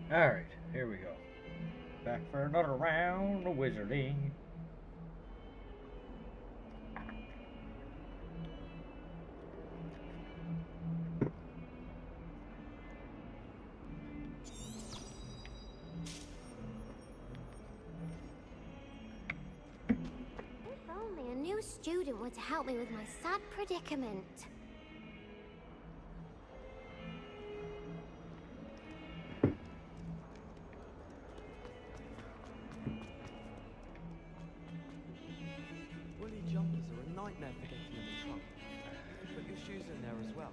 Alright, here we go. Back for another round of wizarding. new student were to help me with my sad predicament. Woolly jumpers are a nightmare for getting in the trunk. Put your shoes in there as well.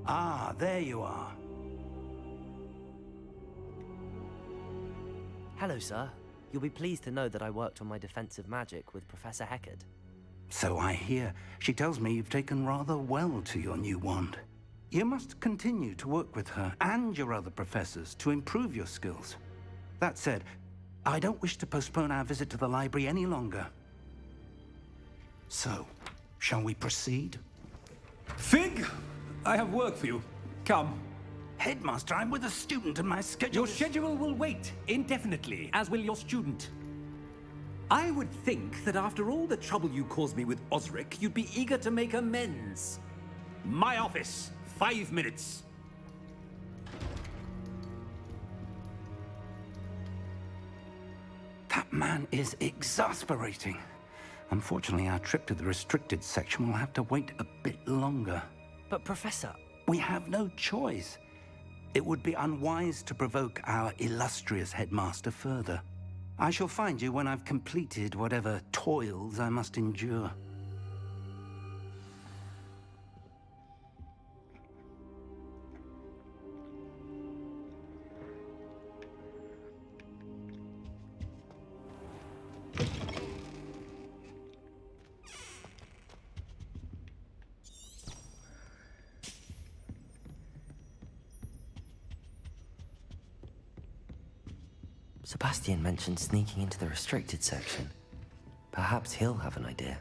Ah, there you are. Hello, sir. You'll be pleased to know that I worked on my defensive magic with Professor Heckard. So I hear. She tells me you've taken rather well to your new wand. You must continue to work with her and your other professors to improve your skills. That said, I don't wish to postpone our visit to the library any longer. So, shall we proceed? Fig! I have work for you. Come. Headmaster, I'm with a student and my schedule Your schedule will wait indefinitely, as will your student. I would think that after all the trouble you caused me with Osric, you'd be eager to make amends. My office, 5 minutes. That man is exasperating. Unfortunately, our trip to the restricted section will have to wait a bit longer. But, Professor... We have no choice. It would be unwise to provoke our illustrious headmaster further. I shall find you when I've completed whatever toils I must endure. Sebastian mentioned sneaking into the restricted section. Perhaps he'll have an idea.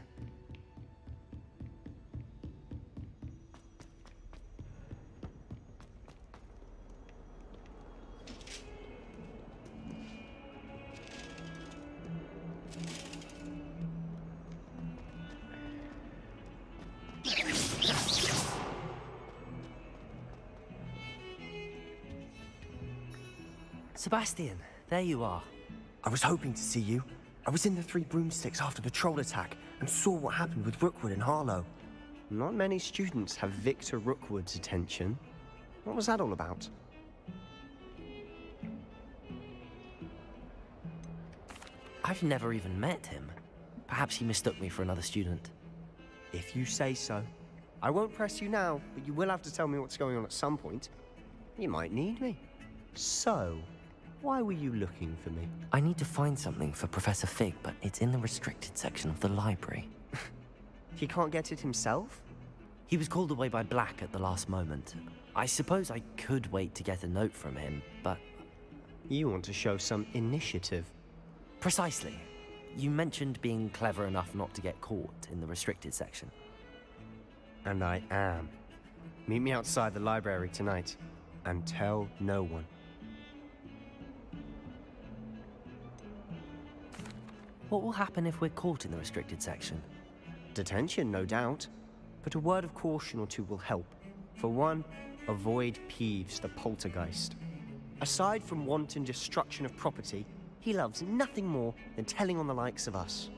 Sebastian, there you are. I was hoping to see you. I was in the Three Broomsticks after the troll attack and saw what happened with Rookwood and Harlow. Not many students have Victor Rookwood's attention. What was that all about? I've never even met him. Perhaps he mistook me for another student. If you say so. I won't press you now, but you will have to tell me what's going on at some point. You might need me. So, why were you looking for me? I need to find something for Professor Fig, but it's in the restricted section of the library. He can't get it himself? He was called away by Black at the last moment. I suppose I could wait to get a note from him, but... You want to show some initiative. Precisely. You mentioned being clever enough not to get caught in the restricted section. And I am. Meet me outside the library tonight, and tell no one. What will happen if we're caught in the restricted section? Detention, no doubt. But a word of caution or two will help. For one, avoid Peeves, the poltergeist. Aside from wanton destruction of property, he loves nothing more than telling on the likes of us.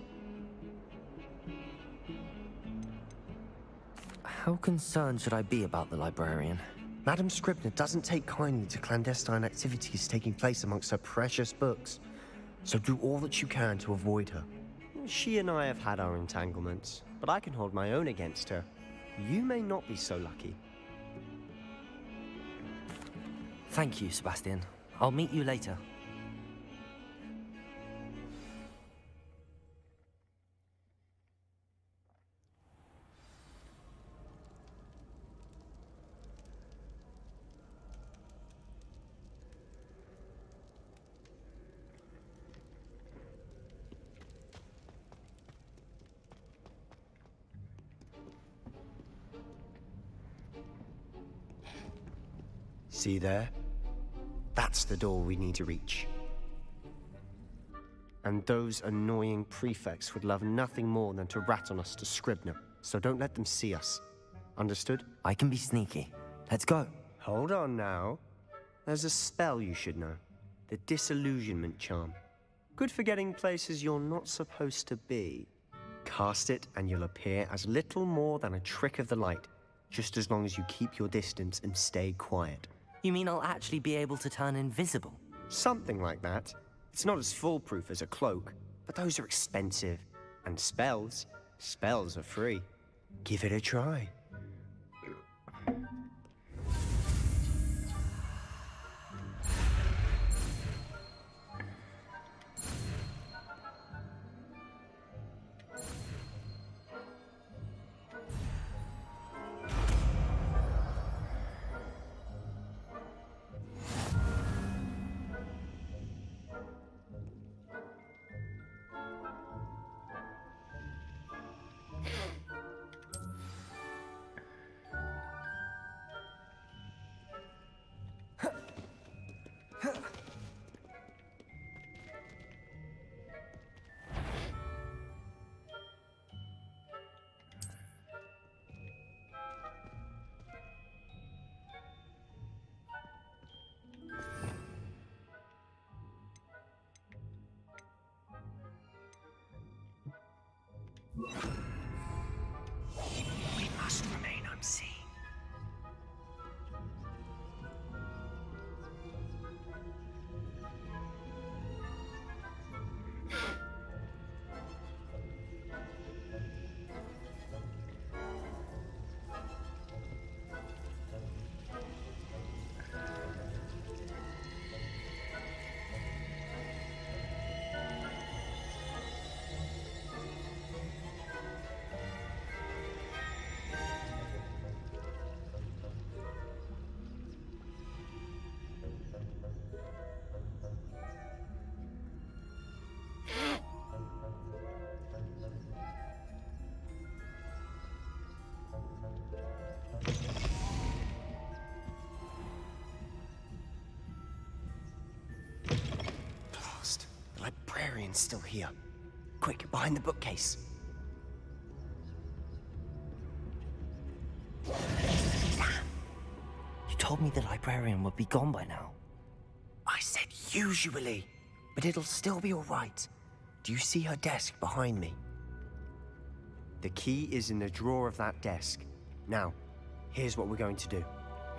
How concerned should I be about the librarian? Madam Scribner doesn't take kindly to clandestine activities taking place amongst her precious books. So do all that you can to avoid her. She and I have had our entanglements, but I can hold my own against her. You may not be so lucky. Thank you, Sebastian. I'll meet you later. See there? That's the door we need to reach. And those annoying prefects would love nothing more than to rat on us to Scribner, so don't let them see us. Understood? I can be sneaky. Let's go. Hold on now. There's a spell you should know. The Disillusionment Charm. Good for getting places you're not supposed to be. Cast it and you'll appear as little more than a trick of the light, just as long as you keep your distance and stay quiet. You mean I'll actually be able to turn invisible? Something like that. It's not as foolproof as a cloak, but those are expensive. And spells are free. Give it a try. We must remain unseen. Blast. The librarian's still here. Quick, behind the bookcase. You told me the librarian would be gone by now. I said usually, but it'll still be all right. Do you see her desk behind me? The key is in the drawer of that desk. Now, here's what we're going to do.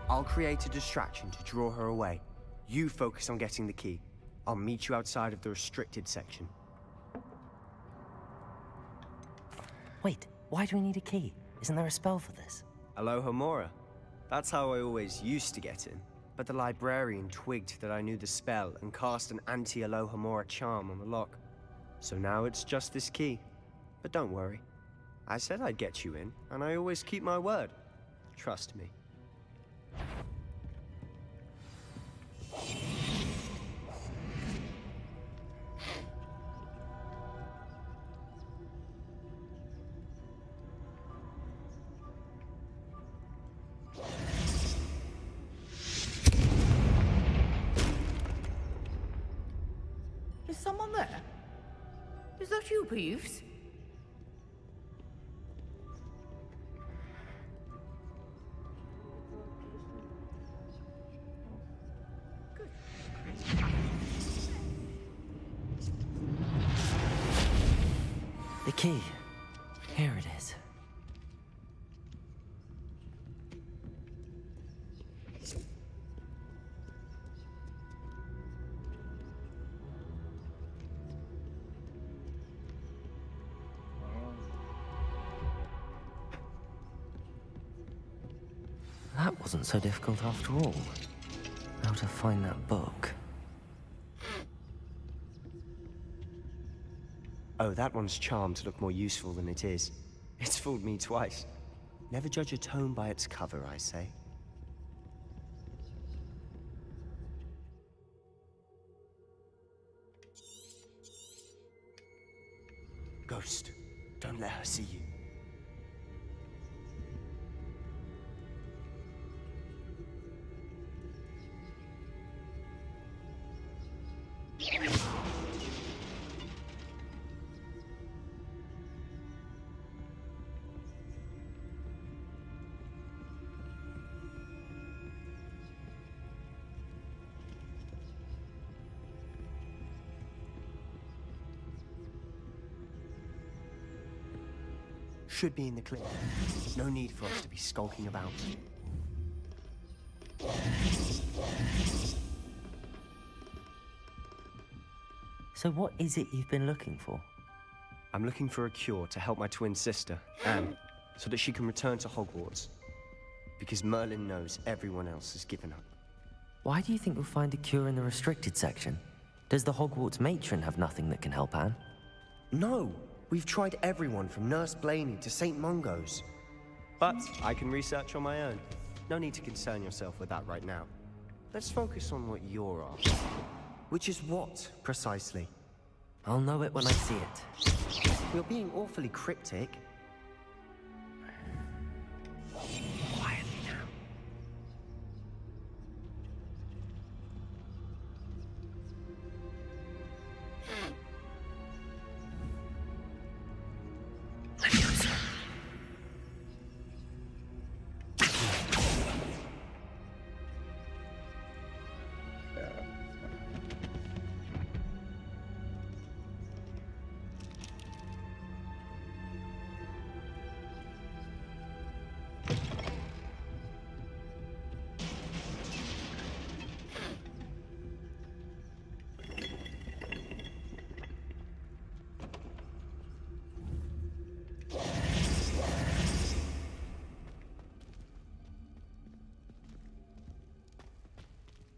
I'll create a distraction to draw her away. You focus on getting the key. I'll meet you outside of the restricted section. Wait, why do we need a key? Isn't there a spell for this? Alohomora. That's how I always used to get in. But the librarian twigged that I knew the spell and cast an anti-Alohomora charm on the lock. So now it's just this key. But don't worry. I said I'd get you in, and I always keep my word. Trust me. Is someone there? Is that you, Peeves? The key. Here it is. That wasn't so difficult after all. How to find that book. Oh, that one's charmed to look more useful than it is. It's fooled me twice. Never judge a tome by its cover, I say. Ghost, don't let her see you. Should be in the clear. No need for us to be skulking about. So what is it you've been looking for? I'm looking for a cure to help my twin sister, Anne, so that she can return to Hogwarts. Because Merlin knows everyone else has given up. Why do you think you'll find a cure in the restricted section? Does the Hogwarts matron have nothing that can help Anne? No! We've tried everyone from Nurse Blaney to St. Mungo's. But I can research on my own. No need to concern yourself with that right now. Let's focus on what you're after. Which is what, precisely? I'll know it when I see it. You're being awfully cryptic. Quietly now.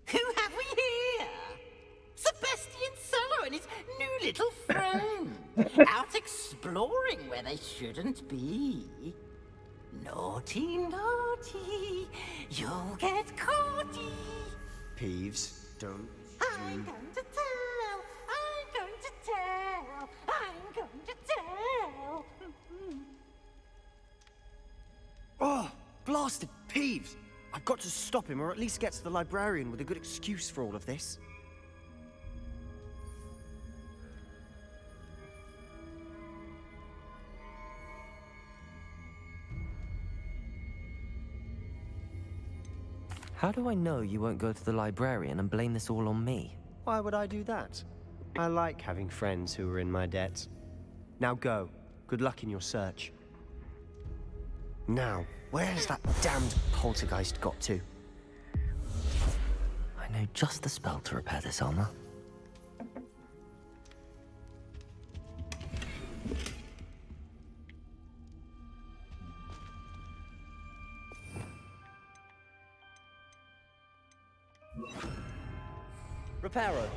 Who have we here? Sebastian Cello and his new little friend. Out exploring where they shouldn't be. Naughty, naughty, you'll get caughty. Peeves, don't I'm going to tell, I'm going to tell, I'm going to tell. Oh, blasted Peeves! I've got to stop him, or at least get to the librarian with a good excuse for all of this. How do I know you won't go to the librarian and blame this all on me? Why would I do that? I like having friends who are in my debt. Now go. Good luck in your search. Now, where has that damned poltergeist got to? I know just the spell to repair this armor. Reparo.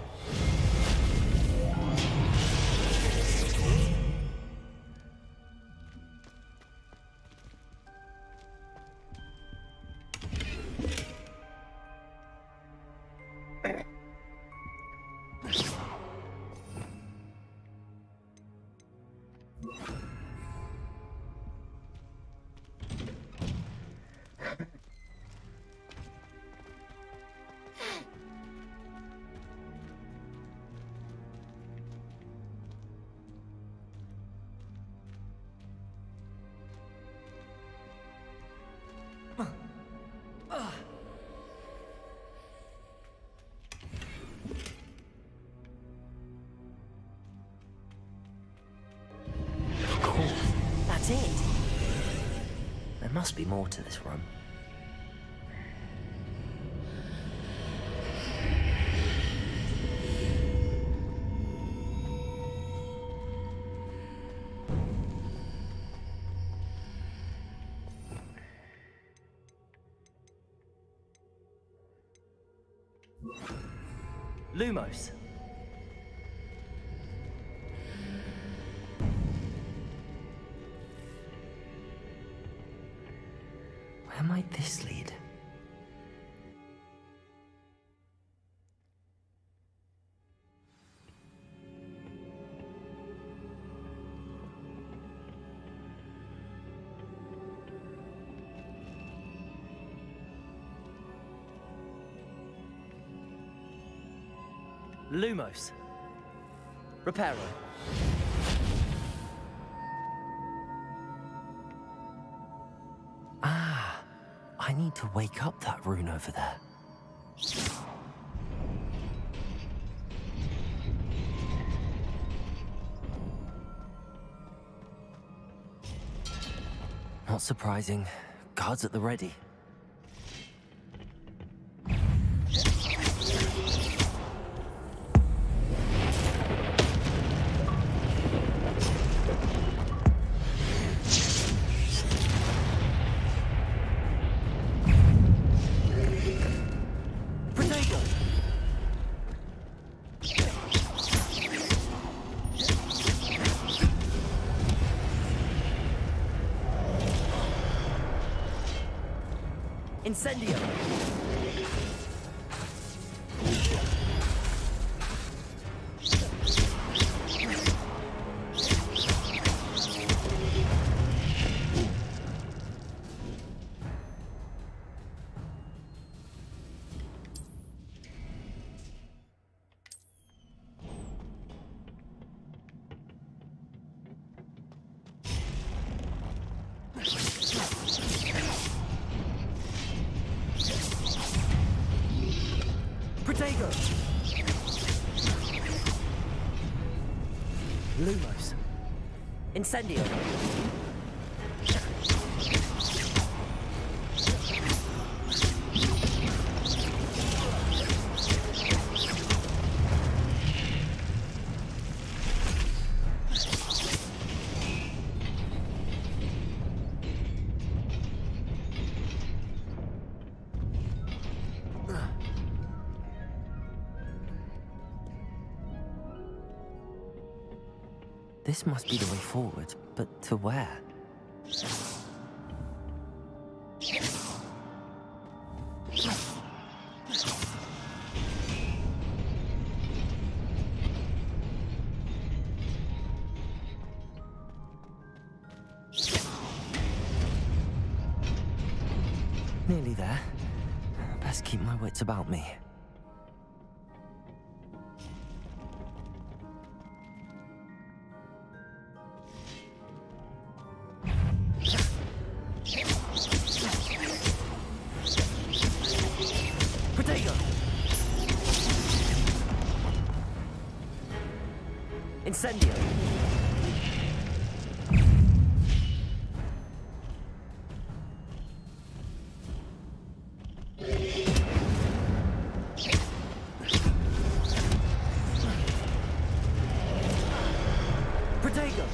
That's it. There must be more to this room. Lumos. Where might this lead? Lumos. Repairing. Ah, I need to wake up that rune over there. Not surprising. Guards at the ready. Incendio! Protego! Lumos. Incendio! This must be the way forward, but to where? Nearly there. Best keep my wits about me. Incendio! Protego!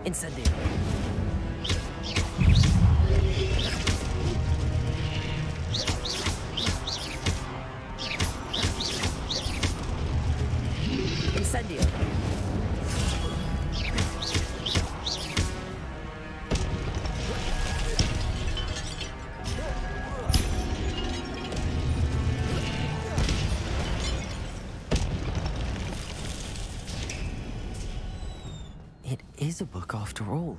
Incendio! Incendio! It is a book after all.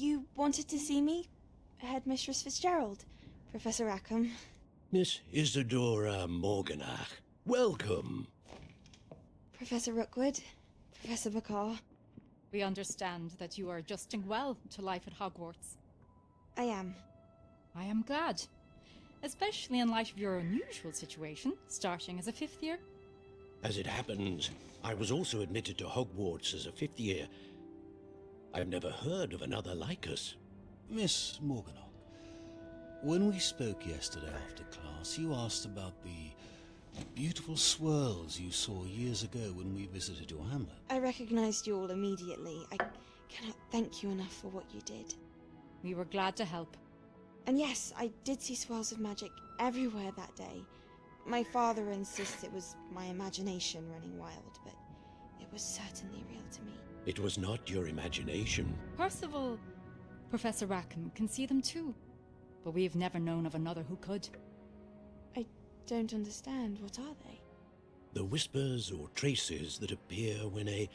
You wanted to see me? Headmistress Fitzgerald, Professor Rackham. Miss Isadora Morganach, welcome. Professor Rookwood, Professor Bakar. We understand that you are adjusting well to life at Hogwarts. I am. I am glad. Especially in light of your unusual situation, starting as a 5th year. As it happens, I was also admitted to Hogwarts as a 5th year. I've never heard of another like us. Miss Morganock, when we spoke yesterday after class, you asked about the beautiful swirls you saw years ago when we visited your hamlet. I recognized you all immediately. I cannot thank you enough for what you did. We were glad to help. And yes, I did see swirls of magic everywhere that day. My father insists it was my imagination running wild, but it was certainly real to me. It was not your imagination. Percival, Professor Rackham can see them too, but we've never known of another who could. I don't understand. What are they? The whispers or traces that appear when a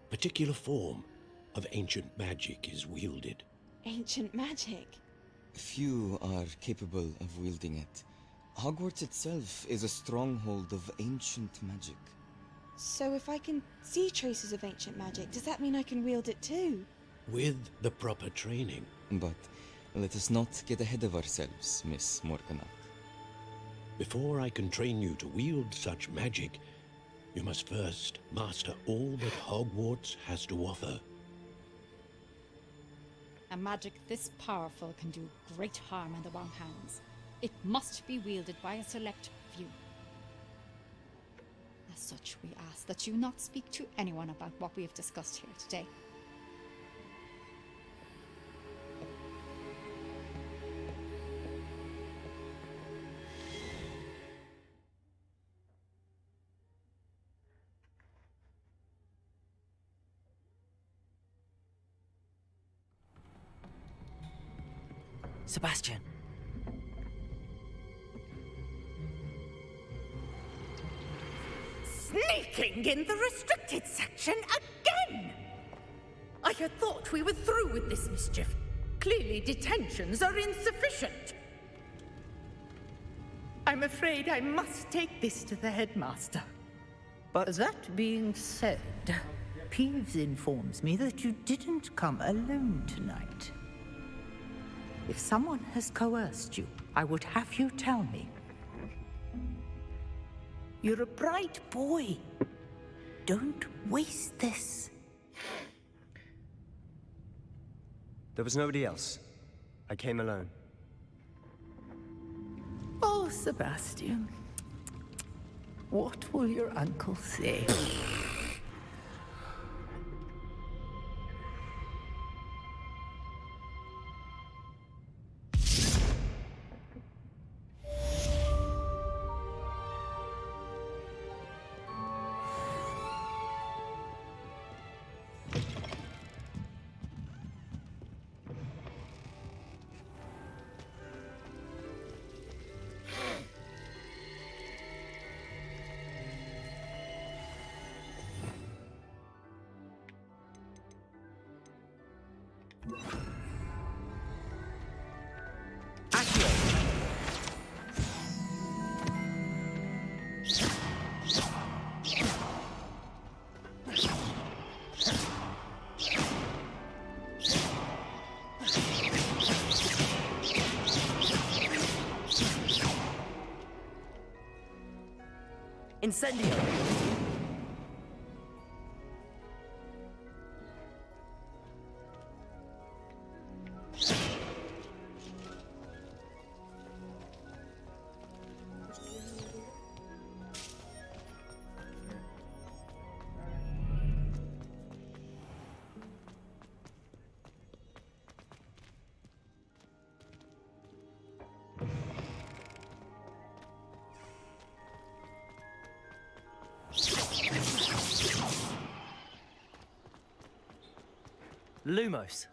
particular form of ancient magic is wielded. Ancient magic? Few are capable of wielding it. Hogwarts itself is a stronghold of ancient magic. So if I can see traces of ancient magic, does that mean I can wield it too? With the proper training. But let us not get ahead of ourselves, Miss Morganock. Before I can train you to wield such magic, you must first master all that Hogwarts has to offer. A magic this powerful can do great harm in the wrong hands. It must be wielded by a select few. As such, we ask that you not speak to anyone about what we have discussed here today. Sebastian. Sneaking in the restricted section again! I had thought we were through with this mischief. Clearly detentions are insufficient. I'm afraid I must take this to the headmaster. But that being said, Peeves informs me that you didn't come alone tonight. If someone has coerced you, I would have you tell me. You're a bright boy. Don't waste this. There was nobody else. I came alone. Oh, Sebastian. What will your uncle say? Incendio! Lumos.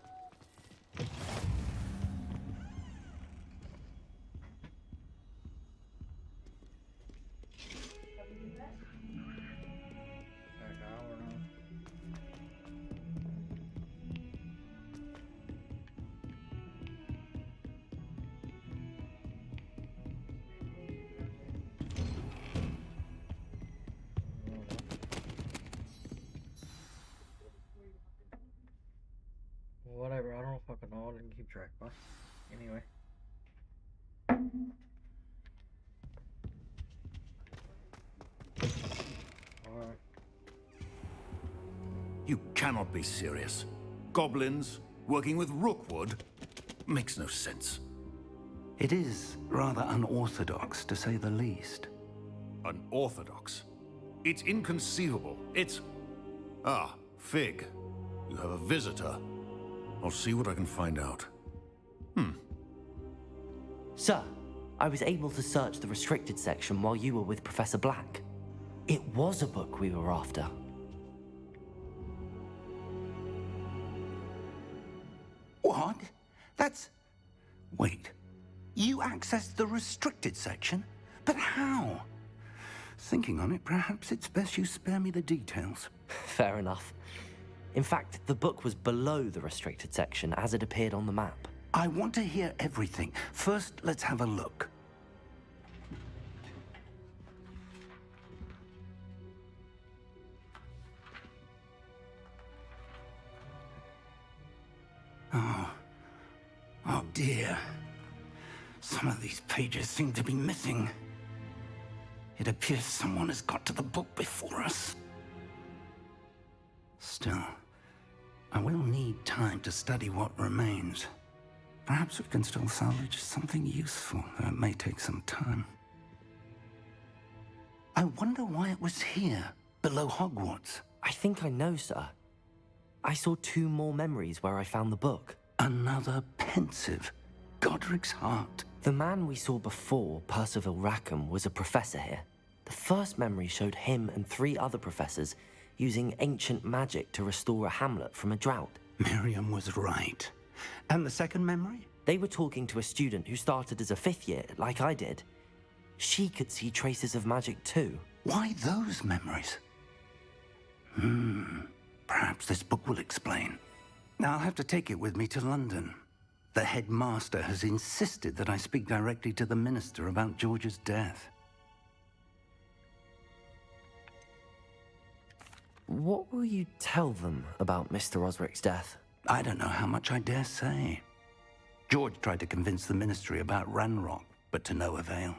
can keep track, boss. Anyway. Alright. You cannot be serious. Goblins working with Rookwood makes no sense. It is rather unorthodox, to say the least. Unorthodox? It's inconceivable. It's... Ah, Fig. You have a visitor. I'll see what I can find out. Sir, I was able to search the restricted section while you were with Professor Black. It was a book we were after. What? That's... Wait. You accessed the restricted section? But how? Thinking on it, perhaps it's best you spare me the details. Fair enough. In fact, the book was below the restricted section as it appeared on the map. I want to hear everything. First, let's have a look. Oh dear. Some of these pages seem to be missing. It appears someone has got to the book before us. Still, I will need time to study what remains. Perhaps we can still salvage something useful, though it may take some time. I wonder why it was here, below Hogwarts. I think I know, sir. I saw 2 more memories where I found the book. Another pensive. Godric's heart. The man we saw before, Percival Rackham, was a professor here. The first memory showed him and 3 other professors using ancient magic to restore a hamlet from a drought. Miriam was right. And the second memory? They were talking to a student who started as a 5th year, like I did. She could see traces of magic too. Why those memories? Perhaps this book will explain. Now I'll have to take it with me to London. The headmaster has insisted that I speak directly to the minister about George's death. What will you tell them about Mr. Osric's death? I don't know how much I dare say. George tried to convince the ministry about Ranrock, but to no avail.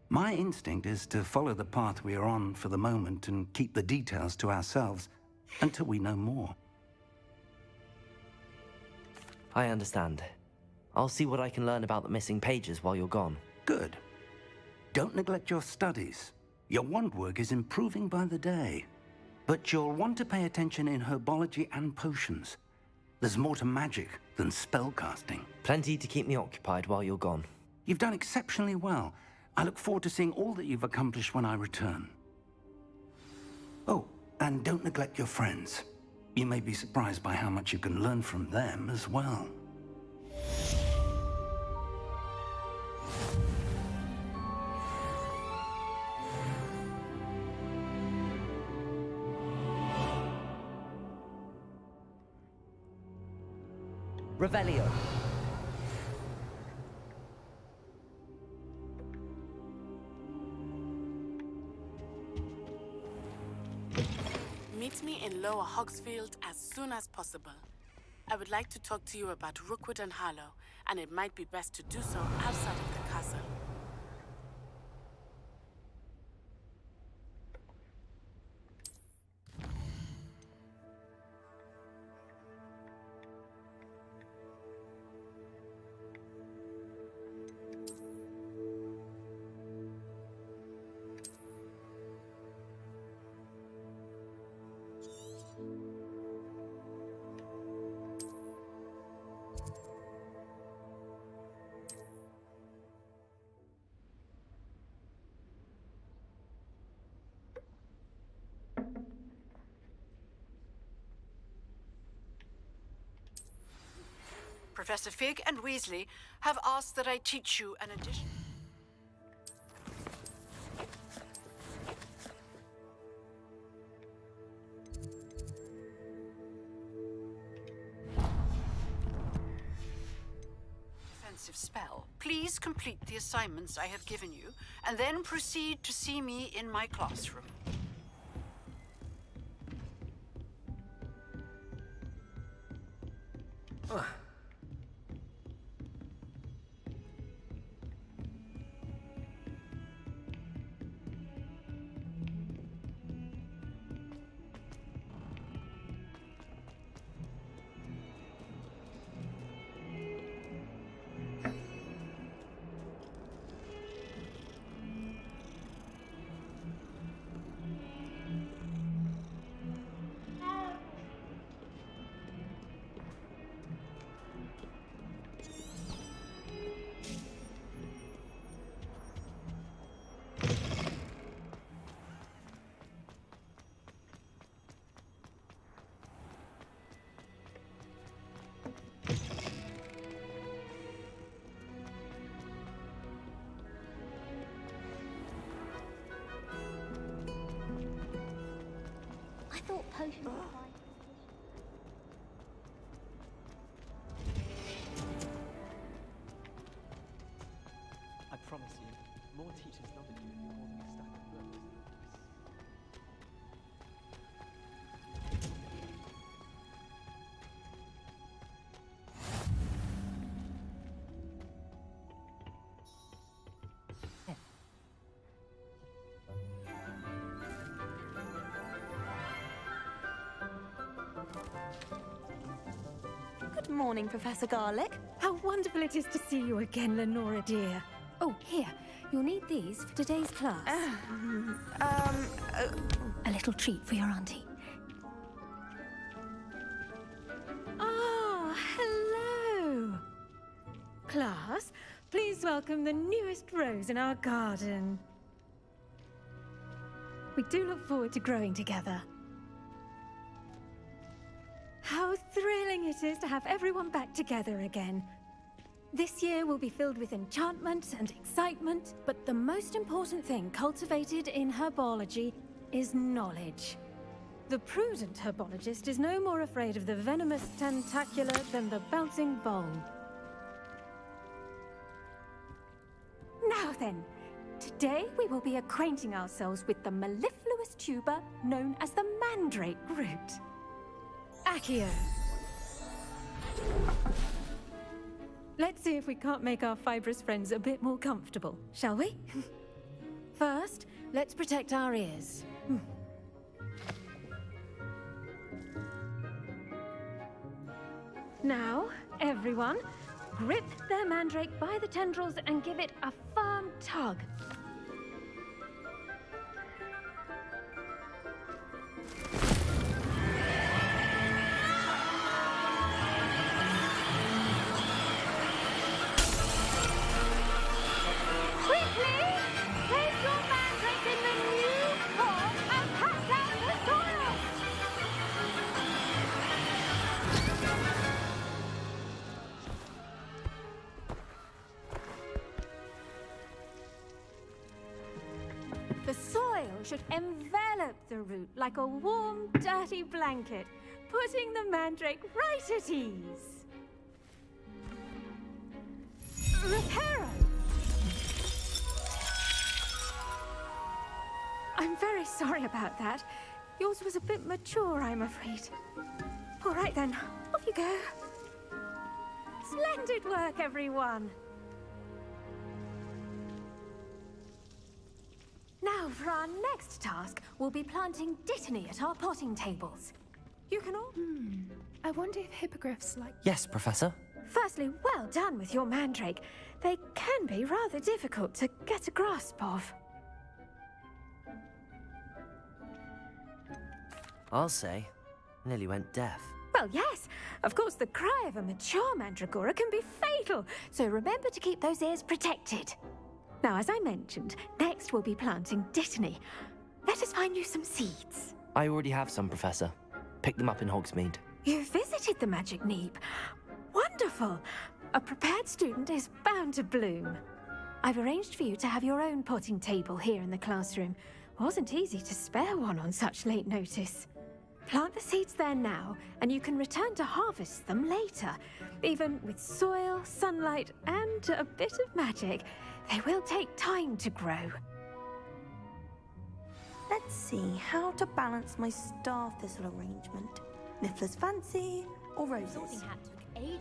My instinct is to follow the path we are on for the moment and keep the details to ourselves until we know more. I understand. I'll see what I can learn about the missing pages while you're gone. Good. Don't neglect your studies. Your wand work is improving by the day. But you'll want to pay attention in herbology and potions. There's more to magic than spellcasting. Plenty to keep me occupied while you're gone. You've done exceptionally well. I look forward to seeing all that you've accomplished when I return. Oh, and don't neglect your friends. You may be surprised by how much you can learn from them as well. Revelio. Meet me in Lower Hogsfield as soon as possible. I would like to talk to you about Rookwood and Harlow, and it might be best to do so outside of the castle. Professor Fig and Weasley have asked that I teach you an addition. Defensive spell. Please complete the assignments I have given you, and then proceed to see me in my classroom. thought potions were fine. I promise you, more teachers nod at you if you're holding a stack of books. Good morning, Professor Garlick. How wonderful it is to see you again, Lenora dear. Oh, here. You'll need these for today's class. A little treat for your auntie. Ah, hello. Class, please welcome the newest rose in our garden. We do look forward to growing together. How thrilling it is to have everyone back together again. This year will be filled with enchantment and excitement, but the most important thing cultivated in herbology is knowledge. The prudent herbologist is no more afraid of the venomous tentacula than the bouncing bulb. Now then, today we will be acquainting ourselves with the mellifluous tuber known as the mandrake root. Accio. Let's see if we can't make our fibrous friends a bit more comfortable, shall we? First, let's protect our ears. Now, everyone, grip their mandrake by the tendrils and give it a firm tug. The soil should envelop the root like a warm, dirty blanket, putting the mandrake right at ease. Reparo! I'm very sorry about that. Yours was a bit mature, I'm afraid. All right then, off you go. Splendid work, everyone! Now, for our next task, we'll be planting dittany at our potting tables. You can all... I wonder if hippogriffs like... Yes, Professor. Firstly, well done with your mandrake. They can be rather difficult to get a grasp of. I'll say. Nearly went deaf. Well, yes. Of course, the cry of a mature mandragora can be fatal, so remember to keep those ears protected. Now, as I mentioned, next we'll be planting dittany. Let us find you some seeds. I already have some, Professor. Picked them up in Hogsmeade. You visited the Magic Neep. Wonderful! A prepared student is bound to bloom. I've arranged for you to have your own potting table here in the classroom. Wasn't easy to spare one on such late notice. Plant the seeds there now, and you can return to harvest them later. Even with soil, sunlight, and a bit of magic, they will take time to grow. Let's see how to balance my star thistle arrangement. Niffler's fancy or roses? Sorting hat took ages.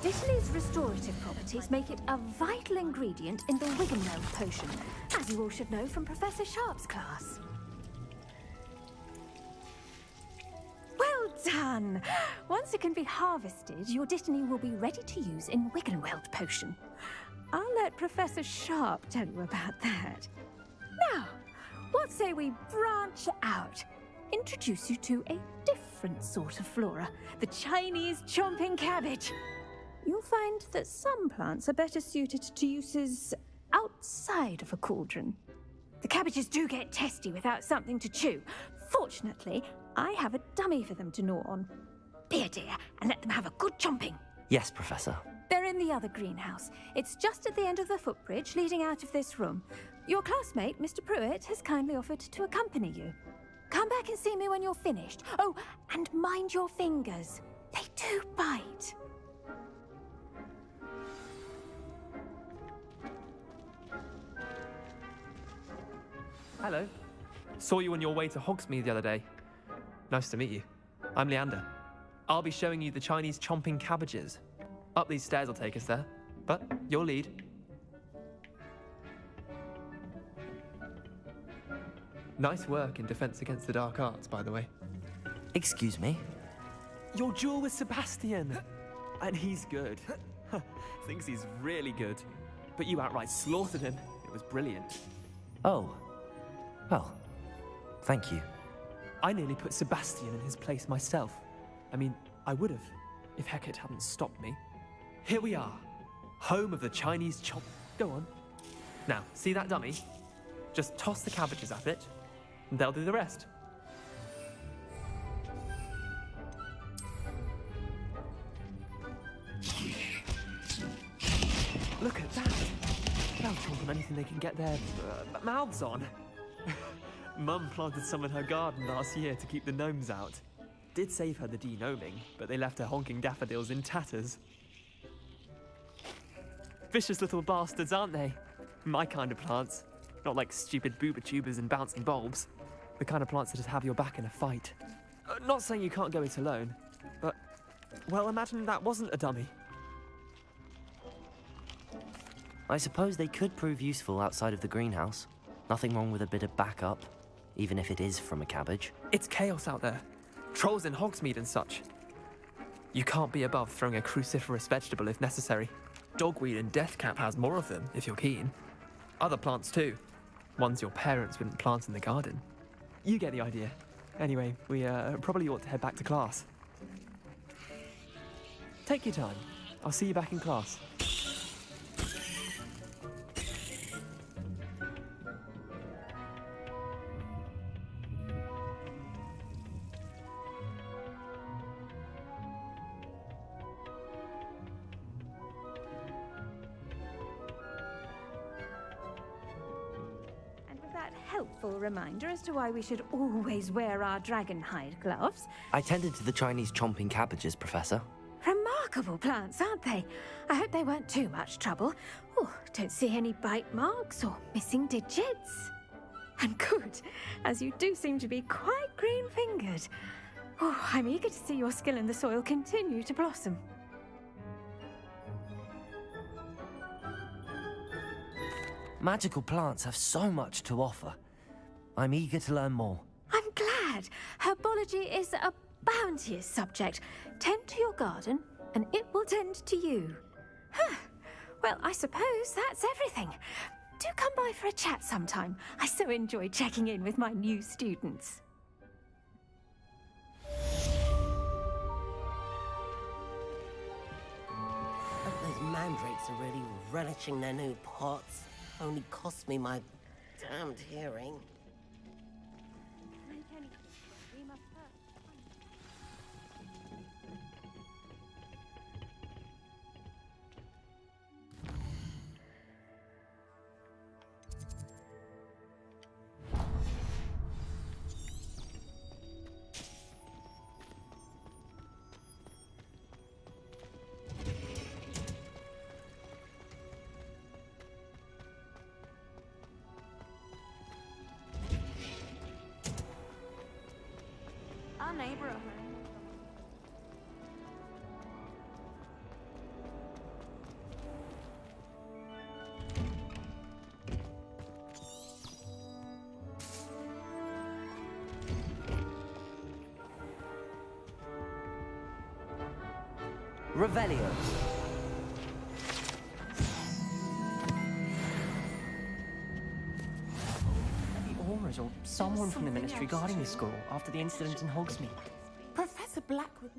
Dittany's restorative properties make it a vital ingredient in the Wiggenweld potion, as you all should know from Professor Sharp's class. Well done! Once it can be harvested, your dittany will be ready to use in Wiggenweld potion. I'll let Professor Sharp tell you about that. Now, what say we branch out? Introduce you to a different sort of flora, the Chinese chomping cabbage. You'll find that some plants are better suited to uses outside of a cauldron. The cabbages do get testy without something to chew. Fortunately, I have a dummy for them to gnaw on. Be a dear and let them have a good chomping. Yes, Professor. They're in the other greenhouse. It's just at the end of the footbridge leading out of this room. Your classmate, Mr. Pruitt, has kindly offered to accompany you. Come back and see me when you're finished. Oh, and mind your fingers. They do bite. Hello. Saw you on your way to Hogsmeade the other day. Nice to meet you. I'm Leander. I'll be showing you the Chinese chomping cabbages. Up these stairs will take us there, but your lead. Nice work in Defense Against the Dark Arts, by the way. Excuse me? Your duel with Sebastian! And he's good. Thinks he's really good. But you outright slaughtered him. It was brilliant. Oh. Well, thank you. I nearly put Sebastian in his place myself. I mean, I would have, if Hecate hadn't stopped me. Here we are, home of the Chinese chomp. Go on. Now, see that dummy? Just toss the cabbages at it, and they'll do the rest. Look at that! They'll chomp on anything they can get their mouths on. Mum planted some in her garden last year to keep the gnomes out. Did save her the de-gnoming, but they left her honking daffodils in tatters. Vicious little bastards, aren't they? My kind of plants. Not like stupid booba tubers and bouncing bulbs. The kind of plants that just have your back in a fight. Not saying you can't go it alone, but... well, imagine that wasn't a dummy. I suppose they could prove useful outside of the greenhouse. Nothing wrong with a bit of backup, even if it is from a cabbage. It's chaos out there. Trolls in Hogsmeade and such. You can't be above throwing a cruciferous vegetable if necessary. Dogweed and deathcap has more of them, if you're keen. Other plants too. Ones your parents wouldn't plant in the garden. You get the idea. Anyway, we probably ought to head back to class. Take your time. I'll see you back in class. Helpful reminder as to why we should always wear our dragon hide gloves. I tended to the Chinese chomping cabbages, Professor. Remarkable plants, aren't they? I hope they weren't too much trouble. Oh, don't see any bite marks or missing digits. And good, as you do seem to be quite green-fingered. Oh, I'm eager to see your skill in the soil continue to blossom. Magical plants have so much to offer. I'm eager to learn more. I'm glad. Herbology is a bounteous subject. Tend to your garden, and it will tend to you. Huh. Well, I suppose that's everything. Do come by for a chat sometime. I so enjoy checking in with my new students. Those mandrakes are really relishing their new pots. Only cost me my damned hearing. Our neighbor. Revelio. Or someone from the Ministry guarding the school after the incident in Hogsmeade. Professor Blackwood.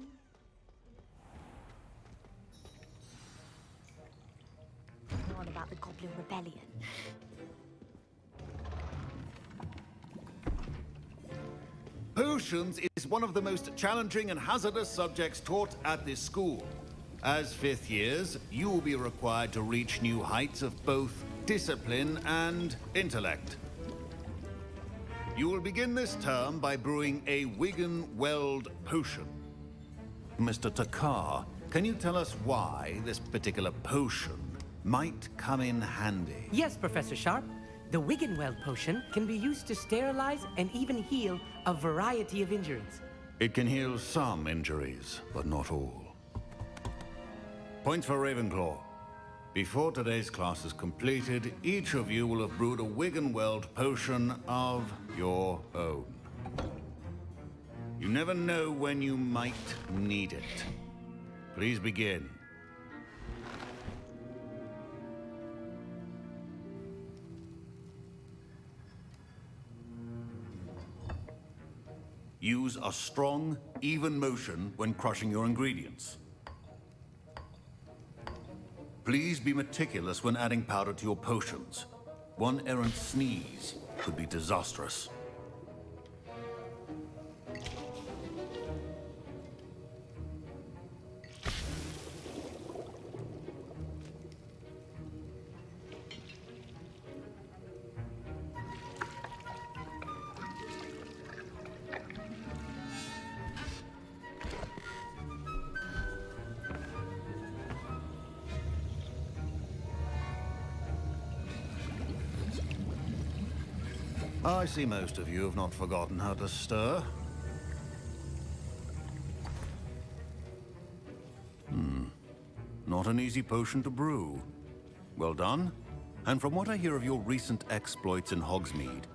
On about the Goblin Rebellion. Potions is one of the most challenging and hazardous subjects taught at this school. As fifth years, you will be required to reach new heights of both discipline and intellect. You will begin this term by brewing a Wigan Weld potion. Mr. Takar, can you tell us why this particular potion might come in handy? Yes, Professor Sharp. The Wiggenweld potion can be used to sterilize and even heal a variety of injuries. It can heal some injuries, but not all. Points for Ravenclaw. Before today's class is completed, each of you will have brewed a Wiggenweld potion of your own. You never know when you might need it. Please begin. Use a strong, even motion when crushing your ingredients. Please be meticulous when adding powder to your potions. One errant sneeze could be disastrous. I see most of you have not forgotten how to stir. Not an easy potion to brew. Well done. And from what I hear of your recent exploits in Hogsmeade,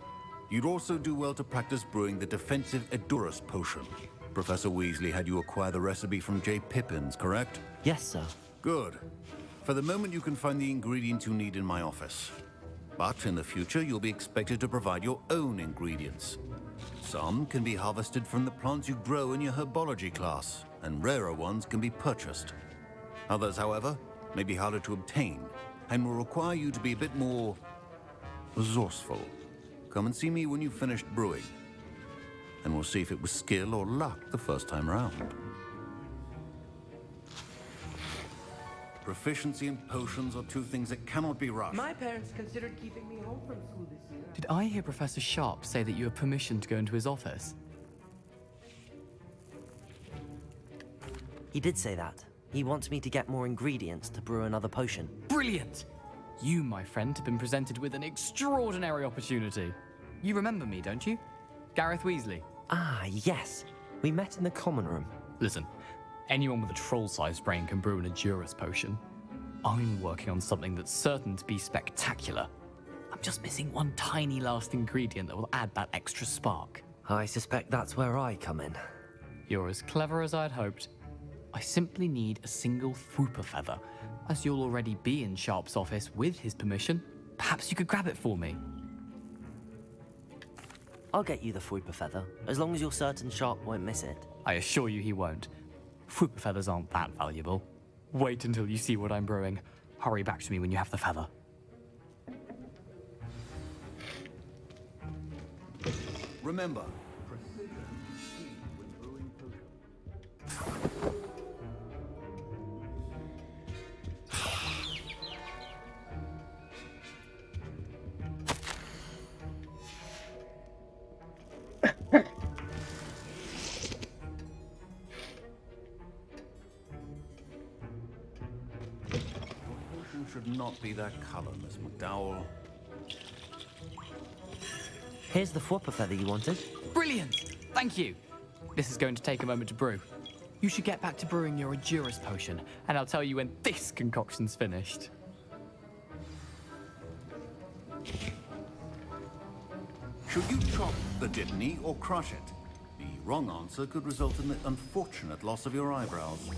you'd also do well to practice brewing the defensive Edurus potion. Professor Weasley had you acquire the recipe from J. Pippins, correct? Yes, sir. Good. For the moment, you can find the ingredients you need in my office. But in the future, you'll be expected to provide your own ingredients. Some can be harvested from the plants you grow in your herbology class, and rarer ones can be purchased. Others, however, may be harder to obtain, and will require you to be a bit more resourceful. Come and see me when you've finished brewing, and we'll see if it was skill or luck the first time around. Proficiency and potions are two things that cannot be rushed. My parents considered keeping me home from school this year. Did I hear Professor Sharp say that you have permission to go into his office? He did say that. He wants me to get more ingredients to brew another potion. Brilliant! You, my friend, have been presented with an extraordinary opportunity. You remember me, don't you? Gareth Weasley. Ah, yes. We met in the common room. Listen, anyone with a troll-sized brain can brew an Edurus potion. I'm working on something that's certain to be spectacular. I'm just missing one tiny last ingredient that will add that extra spark. I suspect that's where I come in. You're as clever as I'd hoped. I simply need a single Fwooper feather. As you'll already be in Sharp's office with his permission, perhaps you could grab it for me. I'll get you the Fwooper feather, as long as you're certain Sharp won't miss it. I assure you he won't. Fwooper feathers aren't that valuable. Wait until you see what I'm brewing. Hurry back to me when you have the feather. Remember, precision is key when brewing potions. Should not be that color, Miss McDowell. Here's the Fwooper feather you wanted. Brilliant! Thank you. This is going to take a moment to brew. You should get back to brewing your Edurus potion, and I'll tell you when this concoction's finished. Should you chop the Dittany or crush it? The wrong answer could result in the unfortunate loss of your eyebrows.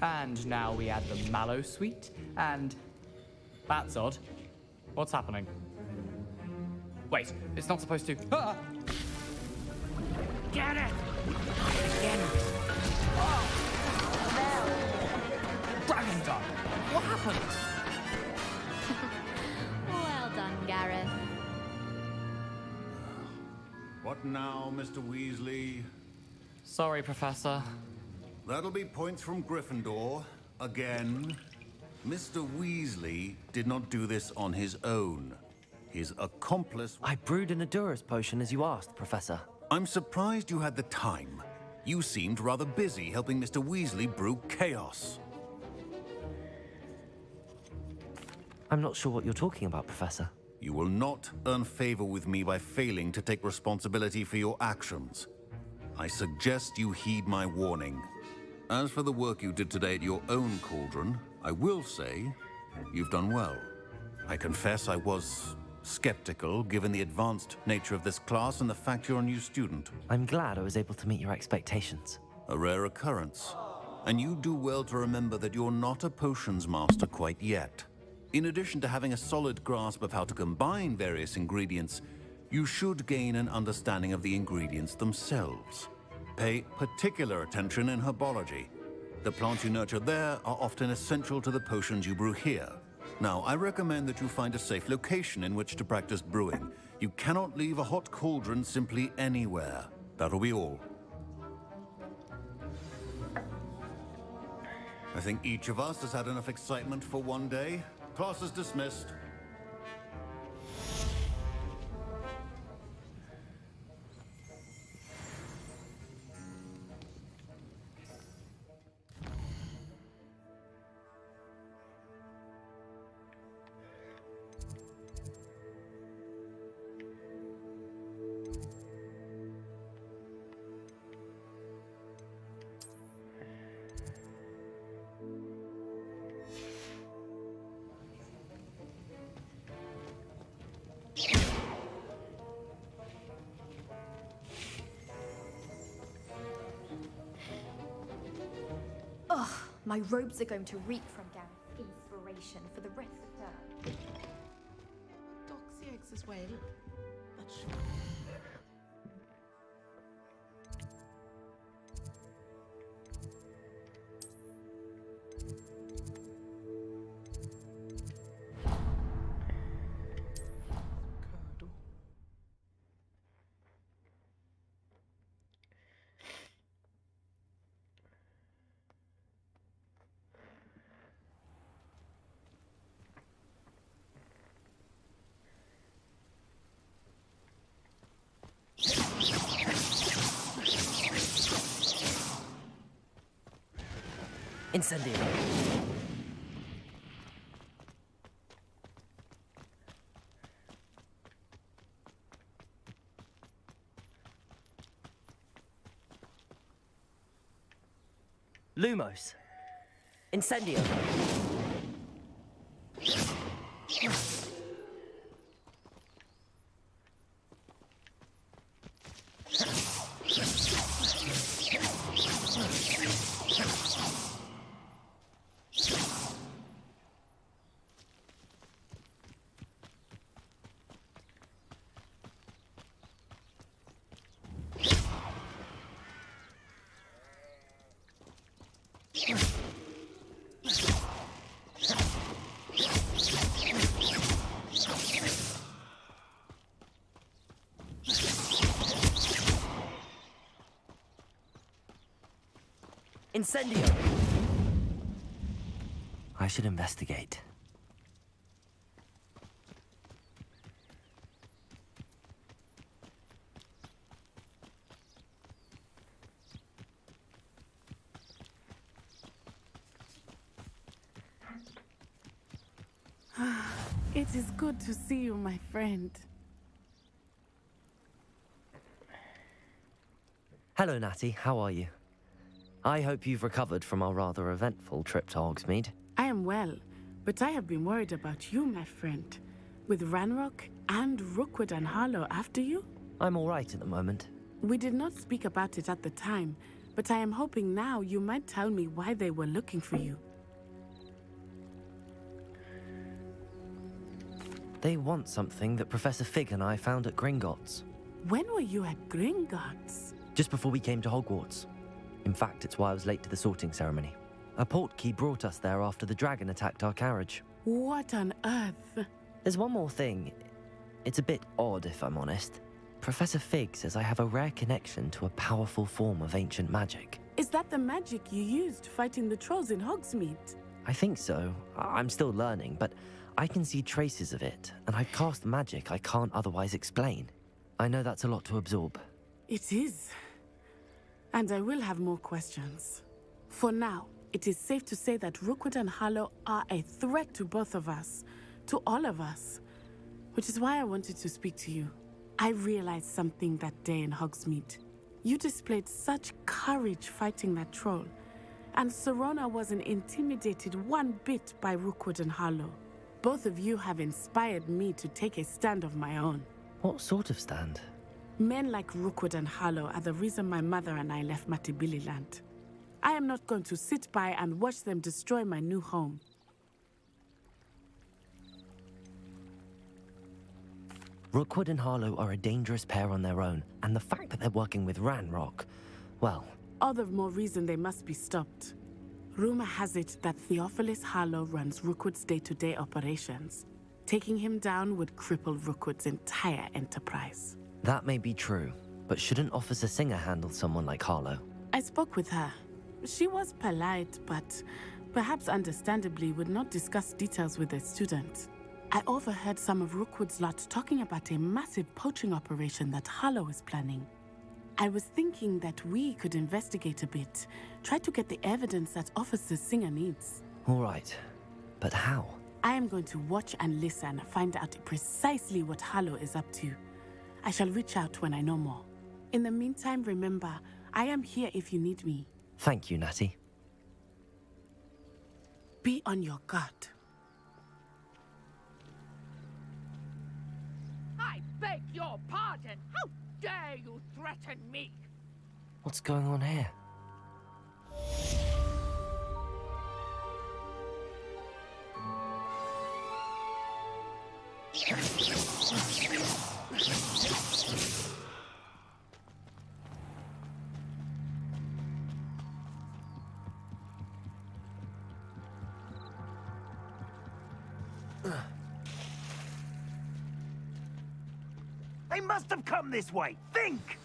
And now we add the mallow sweet, and... That's odd. What's happening? Wait, it's not supposed to... Ah! Get it! Get it! Dragon done! What happened? Well done, Gareth. What now, Mr. Weasley? Sorry, Professor. That'll be points from Gryffindor. Again. Mr. Weasley did not do this on his own. His accomplice... I brewed an Adurus potion as you asked, Professor. I'm surprised you had the time. You seemed rather busy helping Mr. Weasley brew chaos. I'm not sure what you're talking about, Professor. You will not earn favor with me by failing to take responsibility for your actions. I suggest you heed my warning. As for the work you did today at your own cauldron, I will say you've done well. I confess I was skeptical, given the advanced nature of this class and the fact you're a new student. I'm glad I was able to meet your expectations. A rare occurrence. And you do well to remember that you're not a potions master quite yet. In addition to having a solid grasp of how to combine various ingredients, you should gain an understanding of the ingredients themselves. Pay particular attention in herbology. The plants you nurture there are often essential to the potions you brew here. Now, I recommend that you find a safe location in which to practice brewing. You cannot leave a hot cauldron simply anywhere. That'll be all. I think each of us has had enough excitement for one day. Class is dismissed. Ugh, my robes are going to reek from Gareth's inspiration for the rest of the term. Doxy eggs as well. That's Incendio. Lumos. Incendio. Incendio! I should investigate. It is good to see you, my friend. Hello, Natty. How are you? I hope you've recovered from our rather eventful trip to Hogsmeade. I am well, but I have been worried about you, my friend. With Ranrock and Rookwood and Harlow after you? I'm all right at the moment. We did not speak about it at the time, but I am hoping now you might tell me why they were looking for you. They want something that Professor Fig and I found at Gringotts. When were you at Gringotts? Just before we came to Hogwarts. In fact, it's why I was late to the sorting ceremony. A portkey brought us there after the dragon attacked our carriage. What on earth? There's one more thing. It's a bit odd, if I'm honest. Professor Fig says I have a rare connection to a powerful form of ancient magic. Is that the magic you used fighting the trolls in Hogsmeade? I think so. I'm still learning, but I can see traces of it, and I've cast magic I can't otherwise explain. I know that's a lot to absorb. It is. And I will have more questions. For now, it is safe to say that Rookwood and Harlow are a threat to both of us, to all of us, which is why I wanted to speak to you. I realized something that day in Hogsmeade. You displayed such courage fighting that troll, and Serona wasn't intimidated one bit by Rookwood and Harlow. Both of you have inspired me to take a stand of my own. What sort of stand? Men like Rookwood and Harlow are the reason my mother and I left Matabeleland. I am not going to sit by and watch them destroy my new home. Rookwood and Harlow are a dangerous pair on their own, and the fact that they're working with Ranrock, well... All the more reason they must be stopped. Rumor has it that Theophilus Harlow runs Rookwood's day-to-day operations. Taking him down would cripple Rookwood's entire enterprise. That may be true, but shouldn't Officer Singer handle someone like Harlow? I spoke with her. She was polite, but perhaps understandably would not discuss details with a student. I overheard some of Rookwood's lot talking about a massive poaching operation that Harlow is planning. I was thinking that we could investigate a bit, try to get the evidence that Officer Singer needs. All right, but how? I am going to watch and listen, find out precisely what Harlow is up to. I shall reach out when I know more. In the meantime, remember, I am here if you need me. Thank you, Natty. Be on your guard. I beg your pardon. How dare you threaten me? What's going on here? They must have come this way. Think!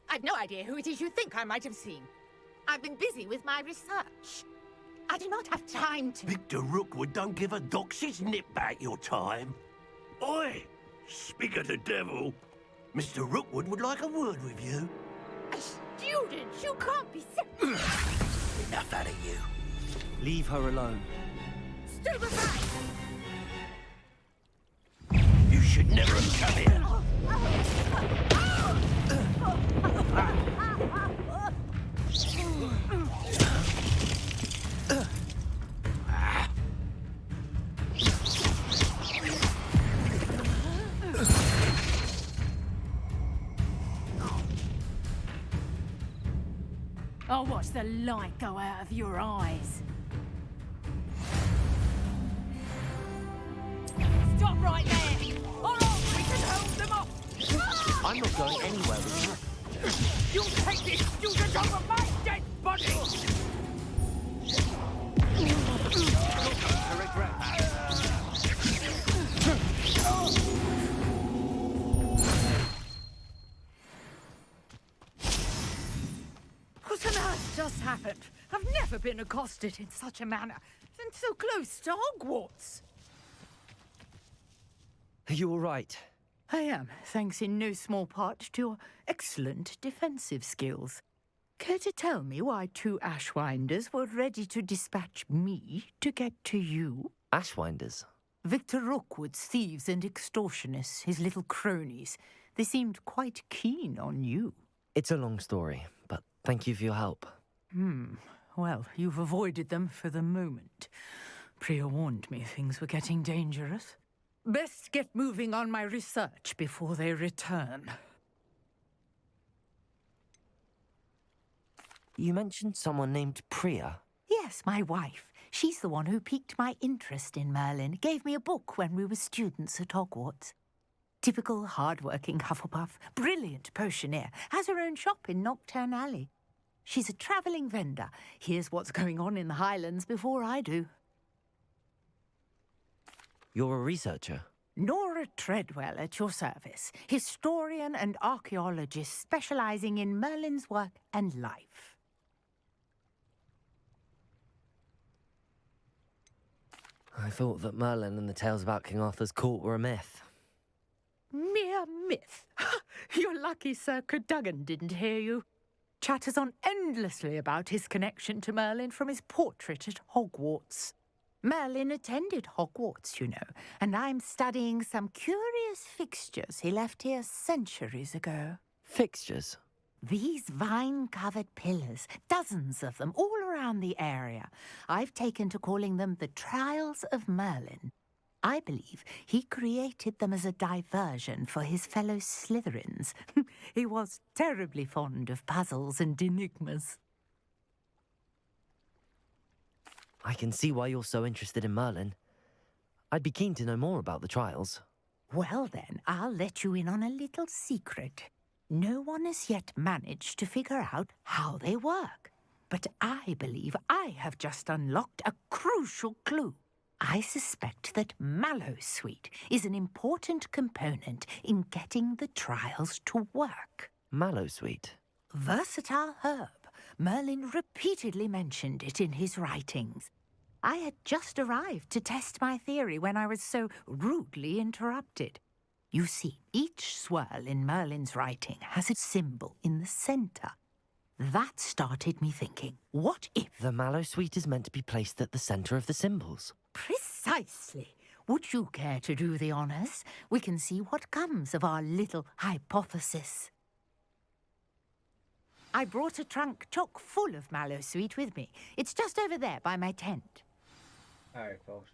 I've no idea who it is you think I might have seen. I've been busy with my research. I do not have time to... Victor Rookwood don't give a doxy's nip back your time. Oi! Speak of the devil. Mr. Rookwood would like a word with you. A student? You can't be... Enough out of you. Leave her alone. Stay aside! You should never have come here. I'll watch the light go out of your eyes. Stop right there! Or else we can hold them off! I'm not going anywhere with you. You'll take this student over my dead body! I regret that. What on earth just happened? I've never been accosted in such a manner, and so close to Hogwarts. Are you all right? I am, thanks in no small part to your excellent defensive skills. Care to tell me why two Ashwinders were ready to dispatch me to get to you? Ashwinders? Victor Rookwood's thieves and extortionists, his little cronies. They seemed quite keen on you. It's a long story, but thank you for your help. Well, you've avoided them for the moment. Priya warned me things were getting dangerous. Best get moving on my research before they return. You mentioned someone named Priya. Yes, my wife. She's the one who piqued my interest in Merlin. Gave me a book when we were students at Hogwarts. Typical hard-working Hufflepuff. Brilliant potioneer. Has her own shop in Knockturn Alley. She's a travelling vendor. Hears what's going on in the Highlands before I do. You're a researcher? Nora Treadwell at your service. Historian and archaeologist specialising in Merlin's work and life. I thought that Merlin and the tales about King Arthur's court were a myth. Mere myth. You're lucky Sir Cadogan didn't hear you. Chatters on endlessly about his connection to Merlin from his portrait at Hogwarts. Merlin attended Hogwarts, you know, and I'm studying some curious fixtures he left here centuries ago. Fixtures? These vine-covered pillars, dozens of them, all around the area. I've taken to calling them the Trials of Merlin. I believe he created them as a diversion for his fellow Slytherins. He was terribly fond of puzzles and enigmas. I can see why you're so interested in Merlin. I'd be keen to know more about the trials. Well then, I'll let you in on a little secret. No one has yet managed to figure out how they work. But I believe I have just unlocked a crucial clue. I suspect that Mallowsweet is an important component in getting the trials to work. Mallowsweet? Versatile herb. Merlin repeatedly mentioned it in his writings. I had just arrived to test my theory when I was so rudely interrupted. You see, each swirl in Merlin's writing has a symbol in the centre. That started me thinking, what if... The Mallowsweet is meant to be placed at the centre of the symbols. Precisely. Would you care to do the honours? We can see what comes of our little hypothesis. I brought a trunk chock full of Mallowsweet with me. It's just over there by my tent. Alright, folks.